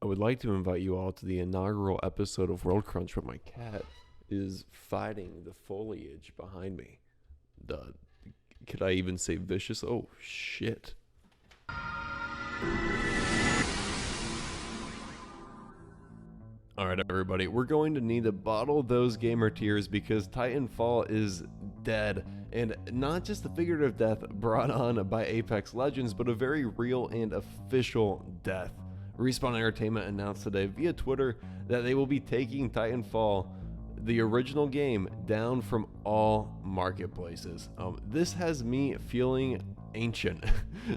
I would like to invite you all to the inaugural episode of World Crunch, where my cat is fighting the foliage behind me. Could I even say vicious? Oh, shit. Alright, everybody, we're going to need to bottle those gamer tears because Titanfall is dead. And not just a figurative death brought on by Apex Legends, but a very real and official death. Respawn Entertainment announced today via Twitter that they will be taking Titanfall, the original game, down from all marketplaces. This has me feeling ancient.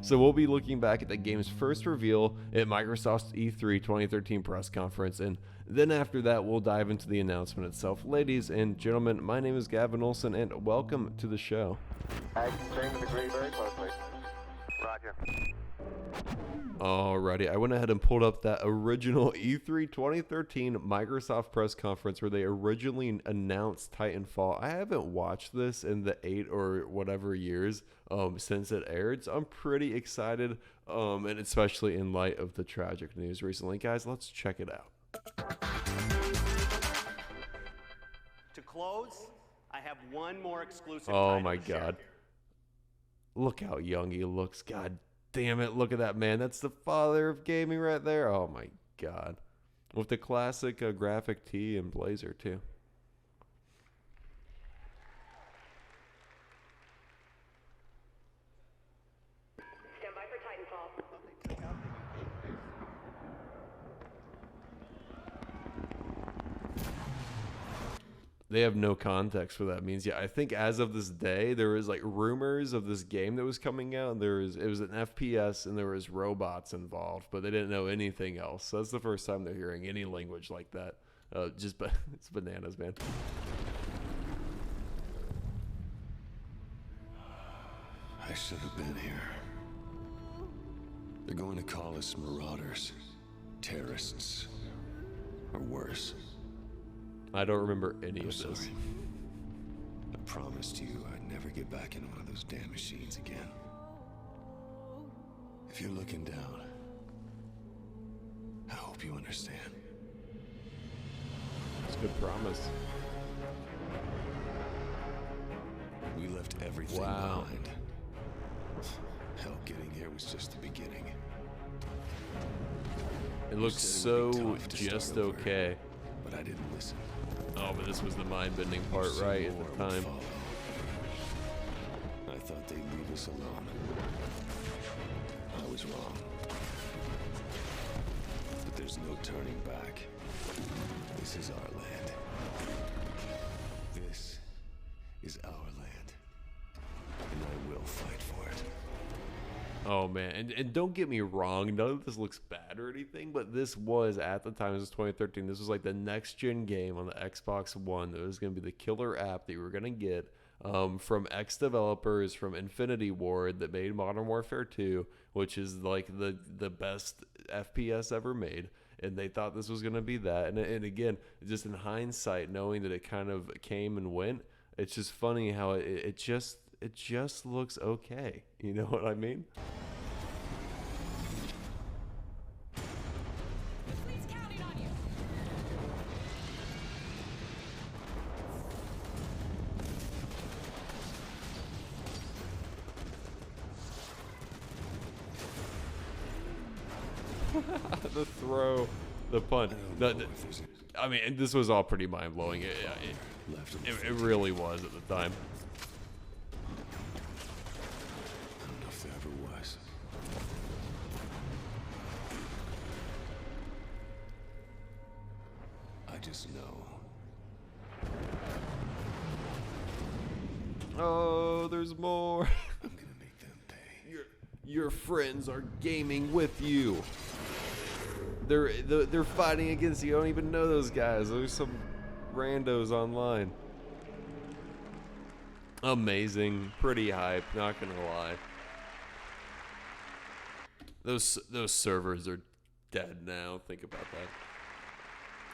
So we'll be looking back at the game's first reveal at Microsoft's E3 2013 press conference, and then after that we'll dive into the announcement itself. Ladies and gentlemen, my name is Gavin Olson and welcome to the show. I can agree very closely. Roger. Alrighty, I went ahead and pulled up that original E3 2013 Microsoft press conference where they originally announced Titanfall. I haven't watched this in the 8 or whatever years since it aired, so I'm pretty excited, and especially in light of the tragic news recently. Guys, let's check it out. To close, I have one more exclusive. Oh my god. Look how young he looks. God damn it, look at that man. That's the father of gaming right there. Oh my god. With the classic graphic tee and blazer too. Stand by for Titanfall. They have no context for what that means. Yeah, I think as of this day, there was like rumors of this game that was coming out. It was an FPS and there was robots involved, but they didn't know anything else. So that's the first time they're hearing any language like that. It's bananas, man. I should have been here. They're going to call us marauders, terrorists, or worse. I don't remember any I'm of this. sorry. I promised you I'd never get back in one of those damn machines again. If you're looking down, I hope you understand. It's a good promise. We left everything Wow. behind. Hell, getting here was just the beginning. It looks said it would be so tough to just start over. okay. But I didn't listen. Oh, but this was the mind-bending part Some right at more the would time. follow. I thought they'd leave us alone. I was wrong. But there's no turning back. This is our land. This is our land. And I will fight for it. Oh man, and don't get me wrong, none of this looks bad or anything, but this was, at the time, this was 2013, this was like the next gen game on the Xbox One. That was going to be the killer app that you were going to get from ex-developers from Infinity Ward that made Modern Warfare 2, which is like the best FPS ever made. And they thought this was going to be that. And again, just in hindsight, knowing that it kind of came and went, it's just funny how it just looks okay. You know what I mean? Please counting on you. The throw, the punt. I don't know if there's I mean, this was all pretty mind-blowing. left of the It field. really was at the time. I don't know if there ever was. I just know. Oh, there's more. I'm gonna make them pay. Your friends are gaming with you. They're fighting against you. You don't even know those guys. There's some randos online. Amazing, pretty hype. Not gonna lie. Those servers are dead now. Think about that.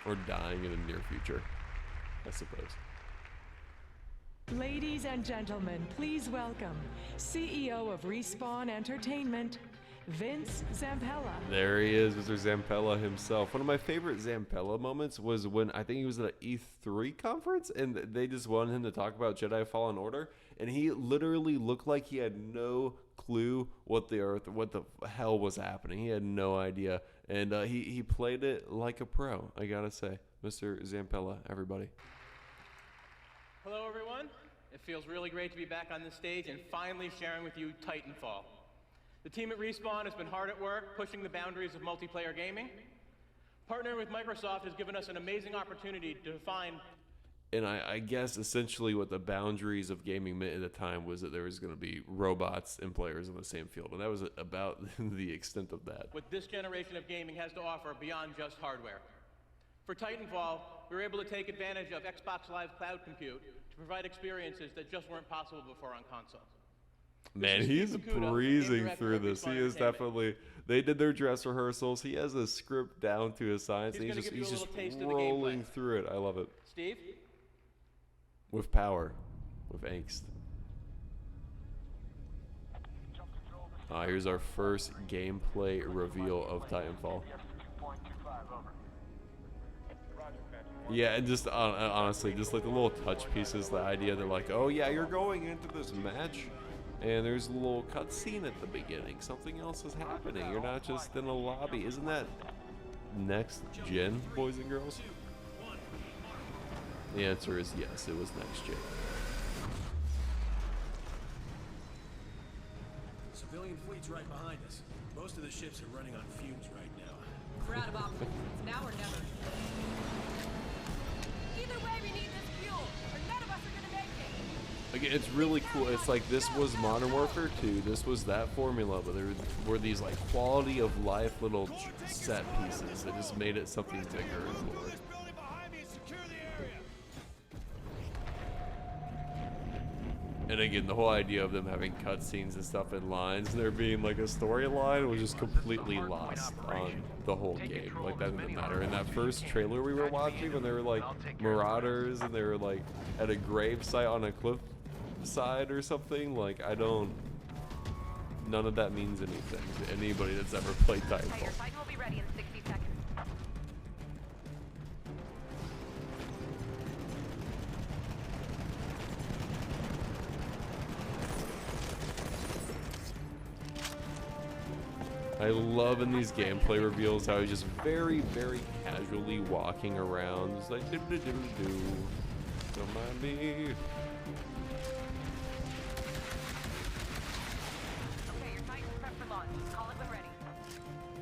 Or dying in the near future, I suppose. Ladies and gentlemen, please welcome CEO of Respawn Entertainment, Vince Zampella. There he is, Mr. Zampella himself. One of my favorite Zampella moments was when I think he was at an E3 conference and they just wanted him to talk about Jedi Fallen Order, and he literally looked like he had no clue what the hell was happening. He had no idea, and he played it like a pro. I gotta say, Mr. Zampella, everybody. Hello, everyone. It feels really great to be back on this stage and finally sharing with you Titanfall. The team at Respawn has been hard at work pushing the boundaries of multiplayer gaming. Partnering with Microsoft has given us an amazing opportunity to define. And I guess essentially what the boundaries of gaming meant at the time was that there was going to be robots and players on the same field. And that was about the extent of that. What this generation of gaming has to offer beyond just hardware. For Titanfall, we were able to take advantage of Xbox Live Cloud Compute to provide experiences that just weren't possible before on console. Man, he's breezing through this. He is definitely. They did their dress rehearsals. He has a script down to his science. And he's just rolling through it. I love it. Steve? With power, with angst. Here's our first gameplay reveal of Titanfall. Yeah, and just honestly, just like the little touch pieces, the idea they're like, oh yeah, you're going into this match. And there's a little cutscene at the beginning. Something else is happening. You're not just in a lobby. Isn't that next gen, boys and girls? The answer is yes, it was next gen. Civilian fleet's right behind us. Most of the ships are running on fumes right now. We're out of options. It's now or never. Either way, we need this fuel, or none of us are gonna make it. Again, it's really cool. It's like this was Modern Warfare 2. This was that formula, but there were these like quality of life little set pieces that just made it something bigger and cooler. And again, the whole idea of them having cutscenes and stuff in lines, and there being like a storyline was just completely lost on the whole game. Like that didn't matter. In that first trailer we were watching, when they were like marauders and they were like at a grave site on a cliff side or something, like none of that means anything to anybody that's ever played Titanfall. Your Titan will be ready in 60 seconds. I love in these gameplay reveals how he's just very, very casually walking around, just like do. Don't mind me. Okay, your Titan's prepped for launch. Call it when ready.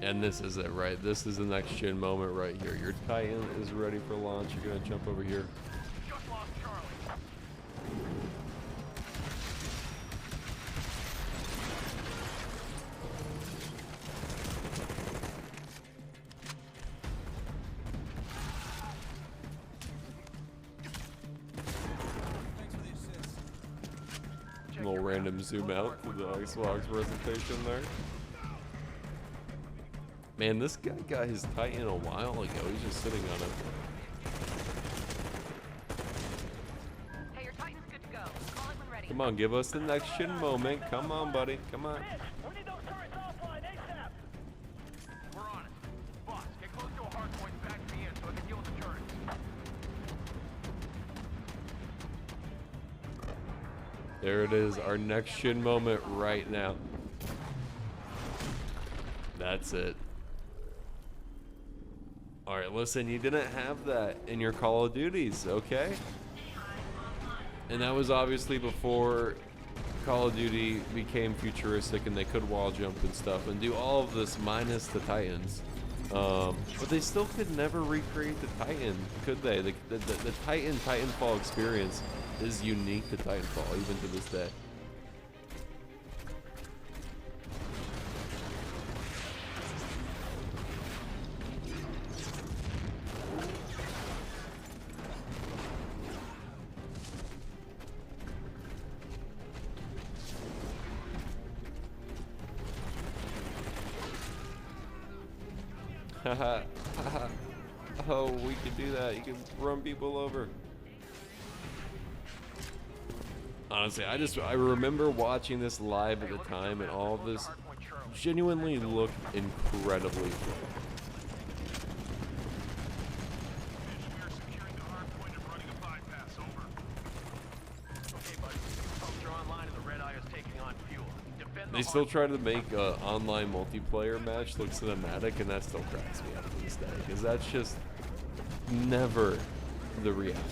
And this is it, right? This is the next gen moment right here. Your Titan is ready for launch. You're gonna jump over here. Just lost Charlie. Little random zoom out to the Xbox presentation there. Man, this guy got his Titan a while ago. He's just sitting on it. Hey, your Titan's good to go. Call it when ready. Come on, give us the next gen moment. Come on, buddy. Come on. We need those turrets offline ASAP. We're on it. Boss, get close to a hard point and back me in so I can deal with the turrets. There it is, our next gen moment right now. That's it. Alright, listen, you didn't have that in your Call of Duties, okay? And that was obviously before Call of Duty became futuristic and they could wall jump and stuff and do all of this minus the Titans. But they still could never recreate the Titan, could they? The Titanfall experience is unique to Titanfall, even to this day. Haha, haha. Oh, we can do that. You can run people over. Honestly, I remember watching this live at the time and all of this genuinely look incredibly cool. We are securing the hard point and running a bypass. Over. Okay, buddy. Folks are online and the Red Eye is taking on fuel. Defend the They still hard try to make an online multiplayer match look cinematic, and that still cracks me up to this day, because that's just never the reality.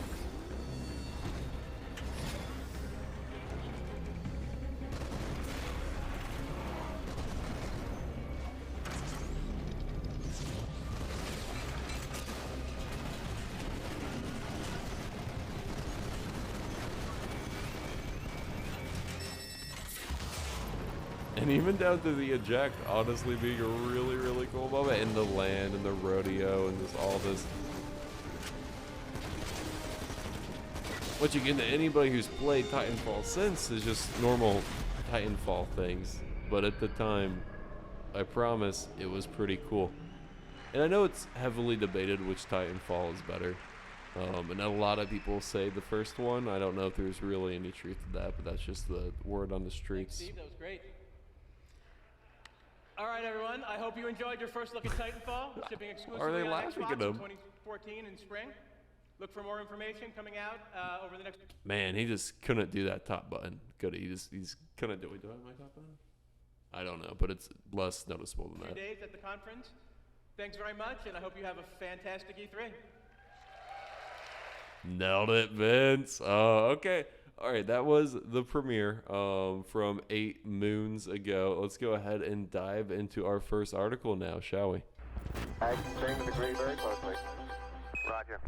And even down to the eject, honestly, being a really, really cool moment, and the land and the rodeo and just all this. What you get to anybody who's played Titanfall since is just normal Titanfall things. But at the time, I promise, it was pretty cool. And I know it's heavily debated which Titanfall is better. And a lot of people say the first one. I don't know if there's really any truth to that, but that's just the word on the streets. Steve, that was great. All right, everyone. I hope you enjoyed your first look at Titanfall, shipping exclusively Are they on laughing Xbox at him? in 2014 in spring. Look for more information coming out over the next Man, he just couldn't do that top button. He's couldn't do it. Do I have my top button? I don't know, but it's less noticeable than few that. days at the conference. Thanks very much, and I hope you have a fantastic E3. Nailed it, Vince. Okay. All right, that was the premiere from 8 moons ago. Let's go ahead and dive into our first article now, shall we? Staying with the grid very closely. Roger.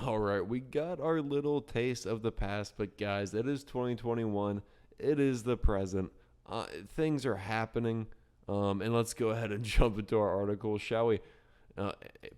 All right, we got our little taste of the past, but guys, it is 2021. It is the present. Things are happening, and let's go ahead and jump into our article, shall we?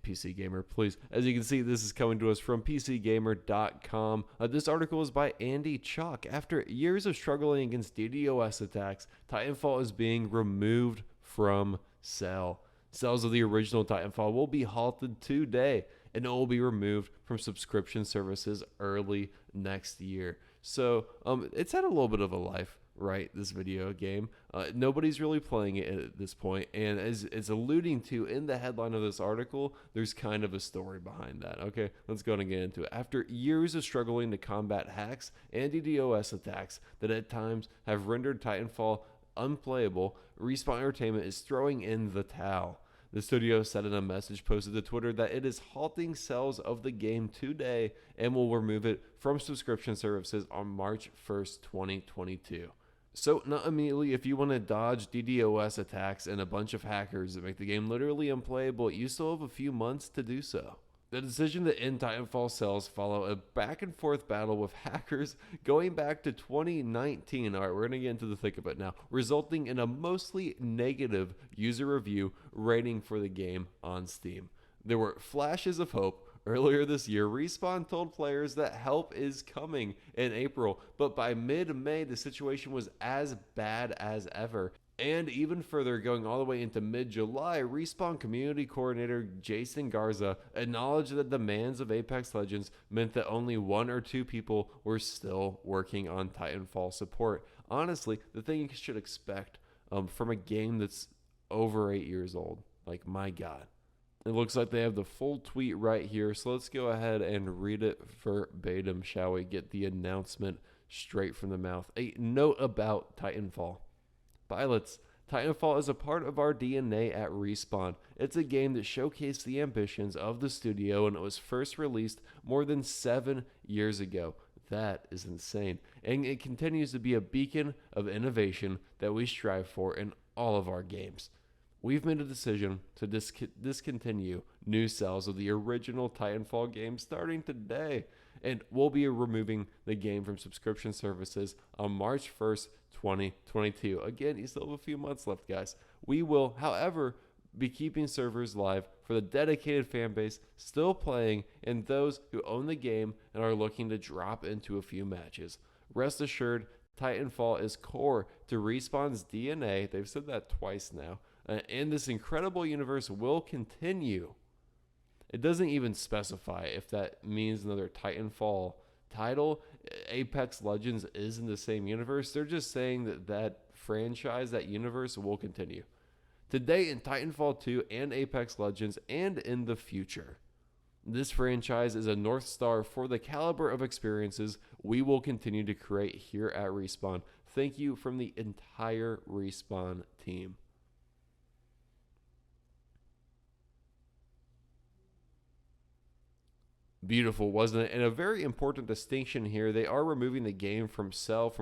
PC Gamer, please. As you can see, this is coming to us from PCGamer.com. This article is by Andy Chalk. After years of struggling against DDoS attacks, Titanfall is being removed from sale. Sales of the original Titanfall will be halted today, and it will be removed from subscription services early next year. So it's had a little bit of a life, right, this video game. Nobody's really playing it at this point, and as it's alluding to in the headline of this article, there's kind of a story behind that. Okay, let's go and get into it. After years of struggling to combat hacks and DDoS attacks that at times have rendered Titanfall unplayable, Respawn Entertainment is throwing in the towel. The studio said in a message posted to Twitter that it is halting sales of the game today and will remove it from subscription services on March 1st, 2022. So not immediately, if you want to dodge DDoS attacks and a bunch of hackers that make the game literally unplayable, you still have a few months to do so. The decision to end Titanfall sales follow a back and forth battle with hackers going back to 2019. All right, we're going to get into the thick of it now, resulting in a mostly negative user review rating for the game on Steam. There were flashes of hope. Earlier this year, Respawn told players that help is coming in April, but by mid-May, the situation was as bad as ever. And even further, going all the way into mid-July, Respawn community coordinator Jason Garza acknowledged that the demands of Apex Legends meant that only 1 or 2 people were still working on Titanfall support. Honestly, the thing you should expect from a game that's over 8 years old. Like, my God. It looks like they have the full tweet right here, so let's go ahead and read it verbatim, shall we? Get the announcement straight from the mouth. A note about Titanfall. Pilots, Titanfall is a part of our DNA at Respawn. It's a game that showcased the ambitions of the studio when it was first released more than 7 years ago. That is insane. And it continues to be a beacon of innovation that we strive for in all of our games. We've made a decision to discontinue new sales of the original Titanfall game starting today, and we'll be removing the game from subscription services on March 1st, 2022. Again, you still have a few months left, guys. We will, however, be keeping servers live for the dedicated fan base still playing and those who own the game and are looking to drop into a few matches. Rest assured, Titanfall is core to Respawn's DNA. They've said that twice now. And this incredible universe will continue. It doesn't even specify if that means another Titanfall title. Apex Legends is in the same universe. They're just saying that franchise, that universe will continue. Today in Titanfall 2 and Apex Legends and in the future. This franchise is a North Star for the caliber of experiences we will continue to create here at Respawn. Thank you from the entire Respawn team. Beautiful, wasn't it? And a very important distinction here, they are removing the game from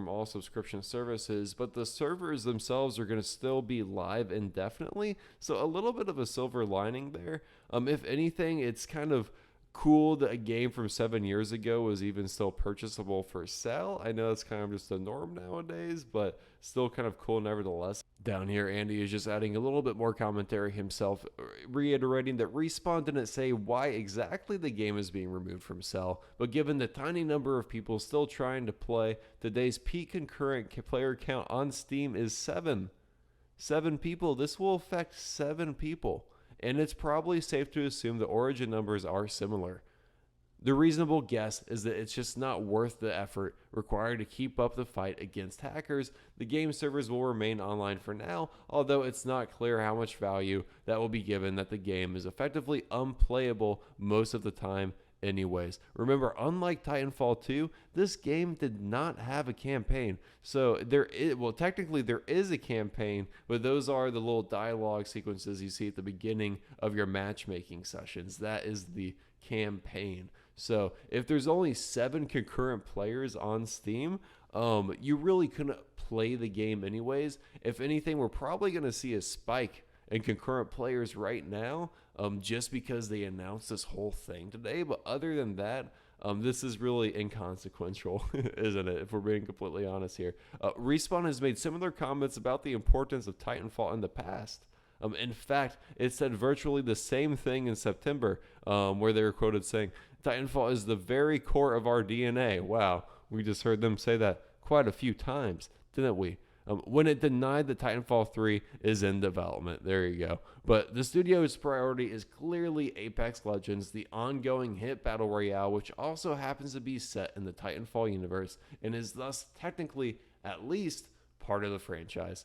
all subscription services, but the servers themselves are going to still be live indefinitely. So a little bit of a silver lining there. If anything, it's kind of cool that a game from 7 years ago was even still purchasable for sale. I know it's kind of just the norm nowadays, but still kind of cool nevertheless. Down here, Andy is just adding a little bit more commentary himself, reiterating that Respawn didn't say why exactly the game is being removed from sale, but given the tiny number of people still trying to play, today's peak concurrent player count on Steam is 7. 7 people. This will affect 7 people. And it's probably safe to assume the origin numbers are similar. The reasonable guess is that it's just not worth the effort required to keep up the fight against hackers. The game servers will remain online for now, although it's not clear how much value that will be given that the game is effectively unplayable most of the time anyways. Remember, unlike Titanfall 2, this game did not have a campaign. So technically there is a campaign, but those are the little dialogue sequences you see at the beginning of your matchmaking sessions. That is the campaign. So if there's only 7 concurrent players on Steam, you really couldn't play the game anyways. If anything, we're probably going to see a spike in concurrent players right now, just because they announced this whole thing today. But other than that, this is really inconsequential, isn't it, if we're being completely honest here. Respawn has made similar comments about the importance of Titanfall in the past. In fact, it said virtually the same thing in September, where they were quoted saying, "Titanfall is the very core of our DNA." Wow, we just heard them say that quite a few times, didn't we? When it denied that Titanfall 3 is in development. There you go. But the studio's priority is clearly Apex Legends, the ongoing hit battle royale, which also happens to be set in the Titanfall universe and is thus technically at least part of the franchise.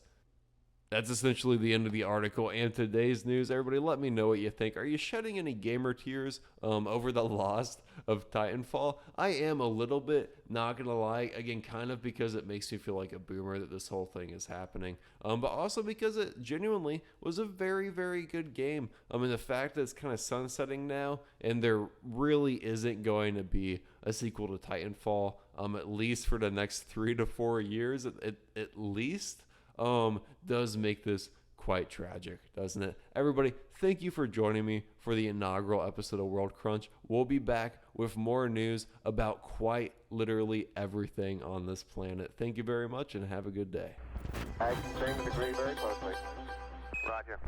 That's essentially the end of the article and today's news. Everybody, let me know what you think. Are you shedding any gamer tears over the loss of Titanfall? I am a little bit, not going to lie. Again, kind of because it makes me feel like a boomer that this whole thing is happening. But also because it genuinely was a very, very good game. I mean, the fact that it's kind of sunsetting now and there really isn't going to be a sequel to Titanfall, at least for the next 3 to 4 years, at least. Does make this quite tragic, doesn't it? Everybody, thank you for joining me for the inaugural episode of World Crunch. We'll be back with more news about quite literally everything on this planet. Thank you very much and have a good day. I staying the degree very closely. Roger.